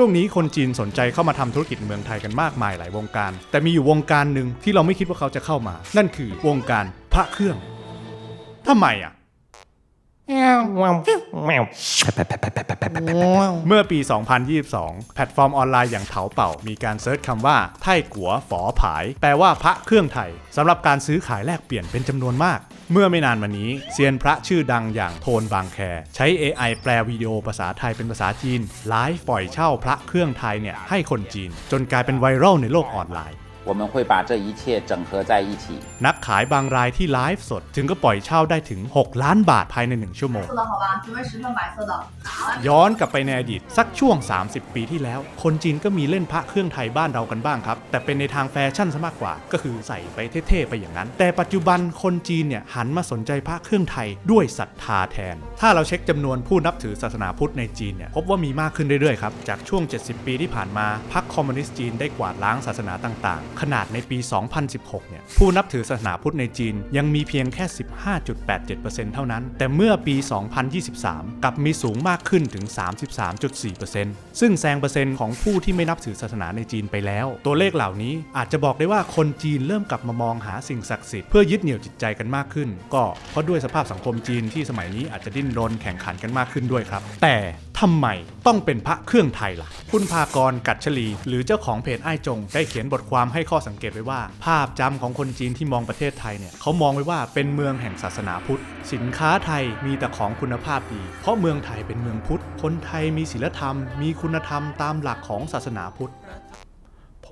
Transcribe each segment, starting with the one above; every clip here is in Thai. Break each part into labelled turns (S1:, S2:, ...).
S1: ช่วงนี้คนจีนสนใจเข้ามาทำธุรกิจเมืองไทยกันมากมายหลายวงการแต่มีอยู่วงการหนึ่งที่เราไม่คิดว่าเขาจะเข้ามานั่นคือวงการพระเครื่องทำไมอ่ะเมื่อปี 2022 แพลตฟอร์มออนไลน์อย่างเถาเป่ามีการเซิร์ชคำว่าไท่กัวฝอผายแปลว่าพระเครื่องไทยสำหรับการซื้อขายแลกเปลี่ยนเป็นจำนวนมากเมื่อไม่นานมานี้เซียนพระชื่อดังอย่างโทนบางแคใช้ AI แปลวิดีโอภาษาไทยเป็นภาษาจีนไลฟ์ปล่อยเช่าพระเครื่องไทยเนี่ยให้คนจีนจนกลายเป็นไวรัลในโลกออนไลน์
S2: 我们会把这一切整合在一起
S1: นักขายบางรายที่ไลฟ์สดถึงก็ปล่อยเช่าได้ถึง6 ล้านบาทภายใน1ชั่วโมงย้อนกลับไปในอดีตสักช่วง30 ปีที่แล้วคนจีนก็มีเล่นพระเครื่องไทยบ้านเรากันบ้างครับแต่เป็นในทางแฟชั่นซะมากกว่าก็คือใส่ไปเท่ๆไปอย่างนั้นแต่ปัจจุบันคนจีนเนี่ยหันมาสนใจพระเครื่องไทยด้วยศรัทธาแทนถ้าเราเช็คจำนวนผู้นับถือศาสนาพุทธในจีนเนี่ยพบว่ามีมากขึ้นเรื่อยๆครับจากช่วง70 ปีที่ผ่านมาพรรคคอมมิวนิสต์จีนได้กวาดล้างศาสนาต่างๆขนาดในปี 2016 เนี่ยผู้นับถือศาสนาพุทธในจีนยังมีเพียงแค่ 15.87% เท่านั้นแต่เมื่อปี 2023 กลับมีสูงมากขึ้นถึง 33.4% ซึ่งแซงเปอร์เซ็นต์ของผู้ที่ไม่นับถือศาสนาในจีนไปแล้วตัวเลขเหล่านี้อาจจะบอกได้ว่าคนจีนเริ่มกลับมามองหาสิ่งศักดิ์สิทธิ์เพื่อยึดเหนี่ยวจิตใจกันมากขึ้นก็เพราะด้วยสภาพสังคมจีนที่สมัยนี้อาจจะดิ้นรนแข่งขันกันมากขึ้นด้วยครับแต่ทำไมต้องเป็นพระเครื่องไทยล่ะคุณภากรกัจฉลีหรือเจ้าของเพจอ้ายจงได้เขียนบทความให้ข้อสังเกตไว้ว่าภาพจำของคนจีนที่มองประเทศไทยเนี่ยเขามองไว้ว่าเป็นเมืองแห่งศาสนาพุทธสินค้าไทยมีแต่ของคุณภาพดีเพราะเมืองไทยเป็นเมืองพุทธคนไทยมีศีลธรรมมีคุณธรรมตามหลักของศาสนาพุทธ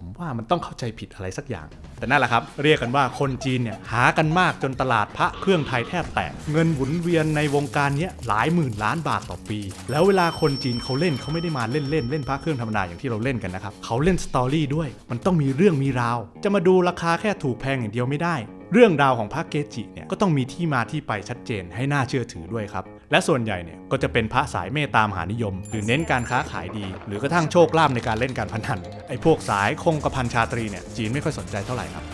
S1: ผมว่ามันต้องเข้าใจผิดอะไรสักอย่างแต่นั่นแหละครับเรียกกันว่าคนจีนเนี่ยหากันมากจนตลาดพระเครื่องไทยแทบแตกเงินหมุนเวียนในวงการนี้หลายหมื่นล้านบาทต่อปีแล้วเวลาคนจีนเขาเล่นเขาไม่ได้มาเล่นพระเครื่องธรรมดาอย่างที่เราเล่นกันนะครับเขาเล่นสตอรี่ด้วยมันต้องมีเรื่องมีราวจะมาดูราคาแค่ถูกแพงอย่างเดียวไม่ได้เรื่องราวของพระเกจิเนี่ยก็ต้องมีที่มาที่ไปชัดเจนให้น่าเชื่อถือด้วยครับและส่วนใหญ่เนี่ยก็จะเป็นพระสายเมตตามหานิยมหรือเน้นการค้าขายดีหรือกระทั่งโชคลาภในการเล่นการพนันไอ้พวกสายคงกระพันชาตรีเนี่ยจีนไม่ค่อยสนใจเท่าไหร่ครับ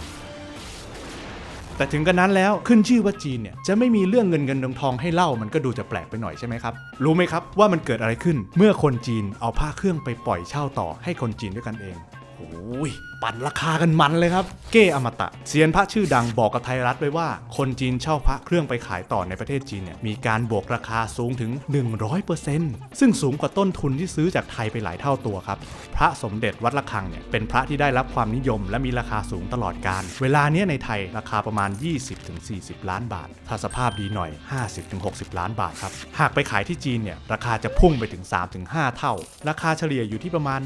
S1: แต่ถึงกันนั้นแล้วขึ้นชื่อว่าจีนเนี่ยจะไม่มีเรื่องเงินทองให้เล่ามันก็ดูจะแปลกไปหน่อยใช่ไหมครับรู้ไหมครับว่ามันเกิดอะไรขึ้นเมื่อคนจีนเอาพระเครื่องไปปล่อยเช่าต่อให้คนจีนด้วยกันเองโอ้ยปั่นราคากันมันเลยครับเก้อมตะเซียนพระชื่อดังบอกกับไทยรัฐไว้ว่าคนจีนเช่าพระเครื่องไปขายต่อในประเทศจีนเนี่ยมีการบวกราคาสูงถึง 100% ซึ่งสูงกว่าต้นทุนที่ซื้อจากไทยไปหลายเท่าตัวครับพระสมเด็จวัดระฆังเนี่ยเป็นพระที่ได้รับความนิยมและมีราคาสูงตลอดกาลเวลาเนี้ยในไทยราคาประมาณ 20-40 ล้านบาทถ้าสภาพดีหน่อย 50-60 ล้านบาทครับหากไปขายที่จีนเนี่ยราคาจะพุ่งไปถึง 3-5 เท่าราคาเฉลี่ยอยู่ที่ประมาณ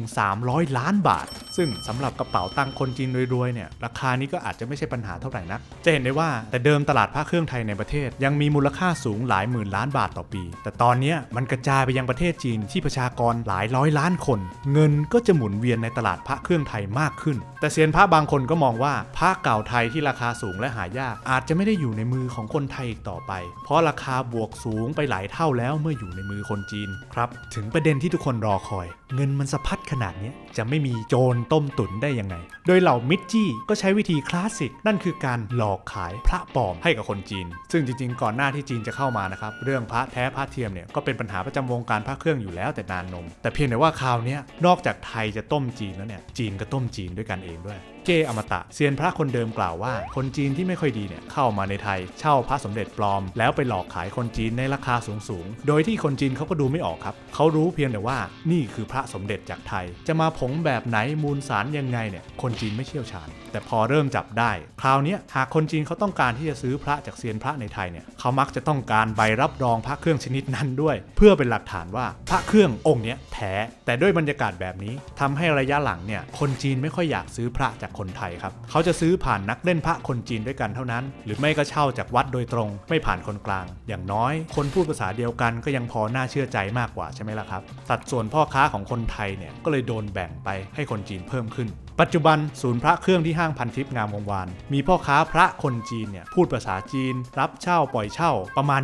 S1: 100-300 ล้านบาทซึ่งสำหรับกระเป๋าตังค์คนจีนรวยๆเนี่ยราคานี้ก็อาจจะไม่ใช่ปัญหาเท่าไหร่นักจะเห็นได้ว่าแต่เดิมตลาดพระเครื่องไทยในประเทศยังมีมูลค่าสูงหลายหมื่นล้านบาทต่อปีแต่ตอนนี้มันกระจายไปยังประเทศจีนที่ประชากรหลายร้อยล้านคนเงินก็จะหมุนเวียนในตลาดพระเครื่องไทยมากขึ้นแต่เซียนพระบางคนก็มองว่าพระเก่าไทยที่ราคาสูงและหายากอาจจะไม่ได้อยู่ในมือของคนไทยอีกต่อไปเพราะราคาบวกสูงไปหลายเท่าแล้วเมื่ออยู่ในมือคนจีนครับถึงประเด็นที่ทุกคนรอคอยเงินมันสะพัดขนาดนี้จะไม่มีโจรต้มตุ๋นได้ยังไงโดยเหล่ามิจจี้ก็ใช้วิธีคลาสสิกนั่นคือการหลอกขายพระปลอมให้กับคนจีนซึ่งจริงๆก่อนหน้าที่จีนจะเข้ามานะครับเรื่องพระแท้พระเทียมเนี่ยก็เป็นปัญหาประจำวงการพระเครื่องอยู่แล้วแต่นานนมแต่เพียงแต่ว่าคราวนี้นอกจากไทยจะต้มจีนแล้วเนี่ยจีนก็ต้มจีนด้วยกันเองด้วยเก้อมตะเซียนพระคนเดิมกล่าวว่าคนจีนที่ไม่ค่อยดีเนี่ยเข้ามาในไทยเช่าพระสมเด็จปลอมแล้วไปหลอกขายคนจีนในราคาสูงโดยที่คนจีนเขาก็ดูไม่ออกครับเขารู้เพียงแต่ว่านี่คือพระสมเด็จจากไทยจะมาผงแบบไหนมูลสารยังไงเนี่ยคนจีนไม่เชี่ยวชาญแต่พอเริ่มจับได้คราวนี้หากคนจีนเขาต้องการที่จะซื้อพระจากเซียนพระในไทยเนี่ยเขามักจะต้องการใบรับรองพระเครื่องชนิดนั้นด้วยเพื่อเป็นหลักฐานว่าพระเครื่ององค์นี้แท้แต่ด้วยบรรยากาศแบบนี้ทำให้ระยะหลังเนี่ยคนจีนไม่ค่อยอยากซื้อพระจากคนไทยครับเขาจะซื้อผ่านนักเล่นพระคนจีนด้วยกันเท่านั้นหรือไม่ก็เช่าจากวัดโดยตรงไม่ผ่านคนกลางอย่างน้อยคนพูดภาษาเดียวกันก็ยังพอน่าเชื่อใจมากกว่าใช่ไหมล่ะครับสัดส่วนพ่อค้าของคนไทยเนี่ยก็เลยโดนแบ่งไปให้คนจีนเพิ่มขึ้น ปัจจุบันศูนย์พระเครื่องที่ห้างพันทิพย์งามวงวานมีพ่อค้าพระคนจีนเนี่ยพูดภาษาจีนรับเช่าปล่อยเช่าประมาณ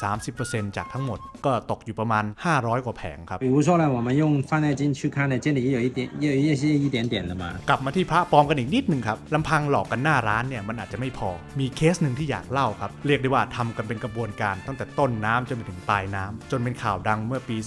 S1: 20-30% จากทั้งหมดก็ตกอยู่ประมาณ500กว่าแผงครับ
S3: 比如说呢，我们用放大镜去看呢，这里也有一点点的嘛。
S1: กลับมาที่พระปลอมกันอีกนิดนึงครับลำพังหลอกกันหน้าร้านเนี่ยมันอาจจะไม่พอมีเคสหนึ่งที่อยากเล่าครับเรียกได้ว่าทำกันเป็นกระบวนการตั้งแต่ต้นน้ำจนไปถึงปลายน้ำจนเป็นข่าวดังเมื่อปี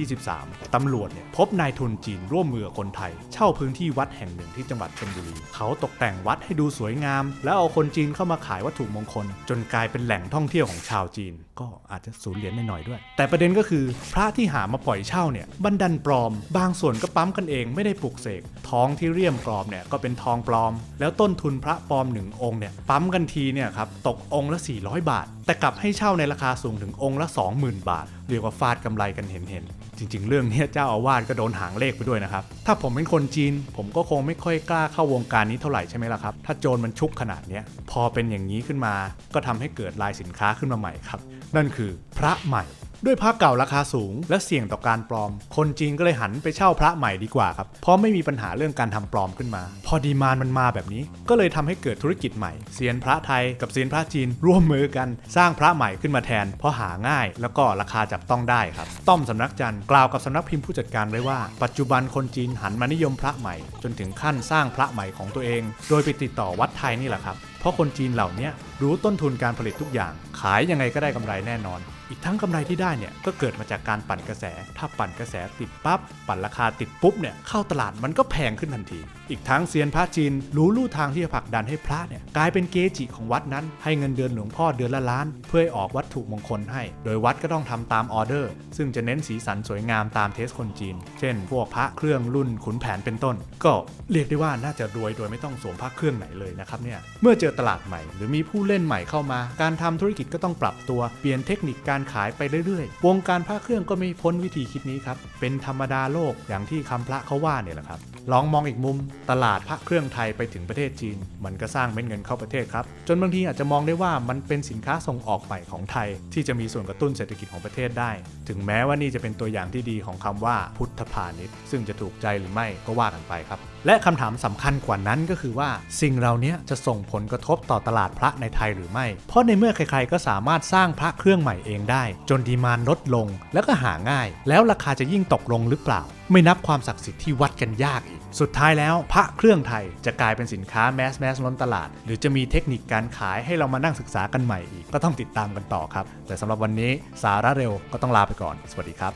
S1: 2023 ตำรวจเนี่ยพบนายทุนจีนร่วมมือกับคนไทยเช่าพื้นที่วัดแห่งหนึ่งที่จังหวัดชลบุรีเขาตกแต่งวัดให้ดูสวยงามแล้วเอาคนจีนเข้ามาขายวัตถุมงคลจนกลายเป็นแหล่งท่องเที่ยวของชาวจีนก็อาจจะสูญเหรียญหน่อยๆด้วยแต่ประเด็นก็คือพระที่หามาปล่อยเช่าเนี่ยบันดันปลอมบางส่วนก็ปั๊มกันเองไม่ได้ปลุกเสกทองที่เรี่ยมปลอมเนี่ยก็เป็นทองปลอมแล้วต้นทุนพระปลอม1องค์เนี่ยปั๊มกันทีเนี่ยครับตกองค์ละ400 บาทแต่กลับให้เช่าในราคาสูงถึงองค์ละ 20,000 บาทเรียกว่าฟาดกำไรกันเห็นจริงๆเรื่องนี้เจ้าอาวาสก็โดนหางเลขไปด้วยนะครับถ้าผมเป็นคนจีนผมก็คงไม่ค่อยกล้าเข้าวงการนี้เท่าไหร่ใช่ไหมล่ะครับถ้าโจรมันชุกขนาดนี้พอเป็นอย่างนี้ขึ้นมาก็ทำให้เกิดลายสินค้าขึ้นมาใหม่ครับนั่นคือพระใหม่ด้วยพระเก่าราคาสูงและเสี่ยงต่อการปลอมคนจีนก็เลยหันไปเช่าพระใหม่ดีกว่าครับเพราะไม่มีปัญหาเรื่องการทำปลอมขึ้นมาพอดีมานด์มันมาแบบนี้ก็เลยทำให้เกิดธุรกิจใหม่เซียนพระไทยกับเซียนพระจีนร่วมมือกันสร้างพระใหม่ขึ้นมาแทนเพราะหาง่ายแล้วก็ราคาจับต้องได้ครับต้อมสำนักจันทร์กล่าวกับสำนักพิมพ์ผู้จัดการไว้ว่าปัจจุบันคนจีนหันมานิยมพระใหม่จนถึงขั้นสร้างพระใหม่ของตัวเองโดยไปติดต่อวัดไทยนี่แหละครับเพราะคนจีนเหล่านี้รู้ต้นทุนการผลิตทุกอย่างขายยังไงก็ได้กำไรแน่นอนอีกทั้งกำไรที่ได้เนี่ยก็เกิดมาจากการปั่นกระแสถ้าปั่นกระแสติดปั๊บปั่นราคาติดปุ๊บเนี่ยเข้าตลาดมันก็แพงขึ้นทันทีอีกทั้งเซียนพระจีนรู้ลู่ทางที่จะผลักดันให้พระเนี่ยกลายเป็นเกจิของวัดนั้นให้เงินเดือนหลวงพ่อเดือนละล้านเพื่อให้ออกวัตถุมงคลให้โดยวัดก็ต้องทำตามออเดอร์ซึ่งจะเน้นสีสันสวยงามตามเทสคนจีนเช่นพวกพระเครื่องรุ่นขุนแผนเป็นต้นก็เรียกได้ว่าน่าจะรวยโดยไม่ต้องสวมพระเครื่องไหนเลยนะครับเนี่ยเมื่อเจอตลาดใหม่หรือมีผู้เล่นใหม่เข้ามาการทำธุรกิจก็ต้องปรับตัวเปลี่ยนเทคนิคการขายไปเรื่อยๆวงการพระเครื่องก็ไม่พ้นวิธีคิดนี้ครับเป็นธรรมดาโลกอย่างที่คำพระเขาว่าเนี่ยแหละครับลองมองอีกมุมตลาดพระเครื่องไทยไปถึงประเทศจีนมันก็สร้างเม็ดเงินเข้าประเทศครับจนบางทีอาจจะมองได้ว่ามันเป็นสินค้าส่งออกใหม่ของไทยที่จะมีส่วนกระตุ้นเศรษฐกิจของประเทศได้ถึงแม้ว่านี่จะเป็นตัวอย่างที่ดีของคำว่าพุทธพาณิชย์ซึ่งจะถูกใจหรือไม่ก็ว่ากันไปครับและคำถามสำคัญกว่านั้นก็คือว่าสิ่งเหล่านี้จะส่งผลกระทบต่อตลาดพระในไทยหรือไม่เพราะในเมื่อใครๆก็สามารถสร้างพระเครื่องใหม่เองได้จนดีมานด์ลดลงแล้วก็หาง่ายแล้วราคาจะยิ่งตกลงหรือเปล่าไม่นับความศักดิ์สิทธิ์ที่วัดกันยากอีกสุดท้ายแล้วพระเครื่องไทยจะกลายเป็นสินค้าแมสล้นตลาดหรือจะมีเทคนิคการขายให้เรามานั่งศึกษากันใหม่อีกก็ต้องติดตามกันต่อครับแต่สำหรับวันนี้สาระเร็วก็ต้องลาไปก่อนสวัสดีครับ